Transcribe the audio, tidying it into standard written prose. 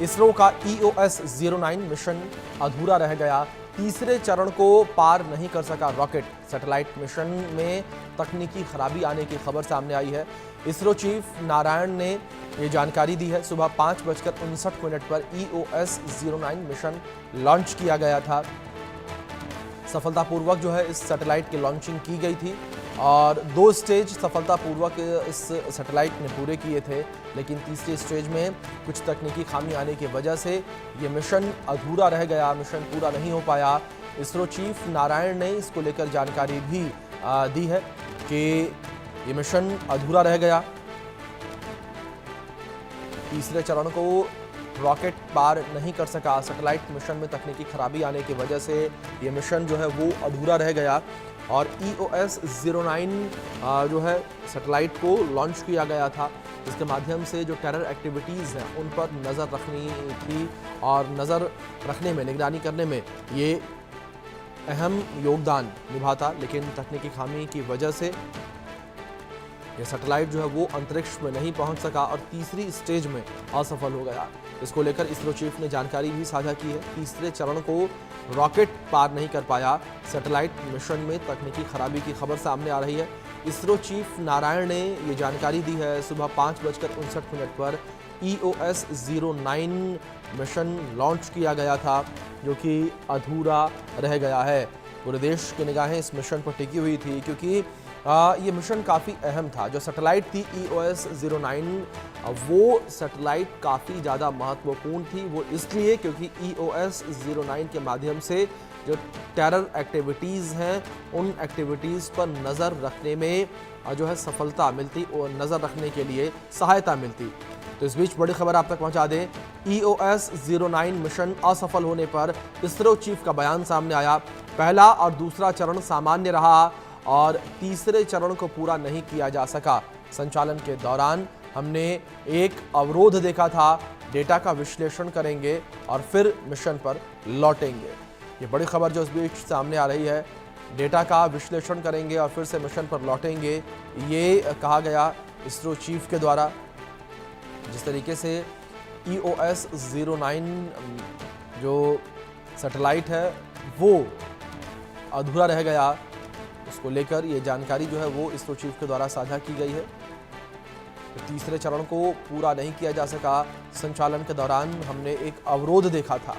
इसरो का EOS-09 mission अधूरा रह गया। तीसरे चरण को पार नहीं कर सका रॉकेट। सैटेलाइट मिशन में तकनीकी खराबी आने की खबर सामने आई है। इसरो चीफ नारायण ने ये जानकारी दी है। सुबह 5:59 पर EOS-09 मिशन लॉन्च किया गया था। सफलतापूर्वक जो है इस सैटेलाइट की लॉन्चिंग की गई थी और 2 स्टेज सफलतापूर्वक इस सैटेलाइट ने पूरे किए थे, लेकिन तीसरे स्टेज में कुछ तकनीकी खामी आने की वजह से ये मिशन अधूरा रह गया, मिशन पूरा नहीं हो पाया। इसरो चीफ नारायण ने इसको लेकर जानकारी भी दी है कि ये मिशन अधूरा रह गया। तीसरे चरण को रॉकेट पार नहीं कर सका। सैटेलाइट मिशन में तकनीकी खराबी आने की वजह से ये मिशन जो है वो अधूरा रह गया और EOS-09 जो है सैटेलाइट को लॉन्च किया गया था, जिसके माध्यम से जो टेरर एक्टिविटीज़ हैं उन पर नज़र रखनी थी और नज़र रखने में, निगरानी करने में ये अहम योगदान निभाता। लेकिन तकनीकी खामी की वजह से ये सैटेलाइट जो है वो अंतरिक्ष में नहीं पहुंच सका और तीसरी स्टेज में असफल हो गया। इसको लेकर इसरो चीफ ने जानकारी भी साझा की है। तीसरे चरण को रॉकेट पार नहीं कर पाया। सैटेलाइट मिशन में तकनीकी खराबी की खबर सामने आ रही है। इसरो चीफ नारायण ने ये जानकारी दी है। सुबह 5:59 पर EOS-09 मिशन लॉन्च किया गया था, जो कि अधूरा रह गया है। पूरे देश की निगाहें इस मिशन पर टिकी हुई थी क्योंकि ये मिशन काफ़ी अहम था। जो सैटेलाइट थी EOS-09 वो सैटेलाइट काफ़ी ज़्यादा महत्वपूर्ण थी। वो इसलिए क्योंकि EOS-09 के माध्यम से जो टेरर एक्टिविटीज़ हैं उन एक्टिविटीज़ पर नज़र रखने में जो है सफलता मिलती और नज़र रखने के लिए सहायता मिलती। तो इस बीच बड़ी खबर आप तक पहुंचा दें। EOS-09 मिशन असफल होने पर इसरो चीफ का बयान सामने आया। पहला और दूसरा चरण सामान्य रहा और तीसरे चरण को पूरा नहीं किया जा सका। संचालन के दौरान हमने एक अवरोध देखा था। डेटा का विश्लेषण करेंगे और फिर मिशन पर लौटेंगे। ये बड़ी खबर जो इस बीच सामने आ रही है। डेटा का विश्लेषण करेंगे और फिर से मिशन पर लौटेंगे, ये कहा गया इसरो चीफ के द्वारा। जिस तरीके से EOS-09 जो सैटेलाइट है वो अधूरा रह गया, उसको लेकर ये जानकारी जो है वो इसरो चीफ के द्वारा साझा की गई है। तो तीसरे चरण को पूरा नहीं किया जा सका। संचालन के दौरान हमने एक अवरोध देखा था।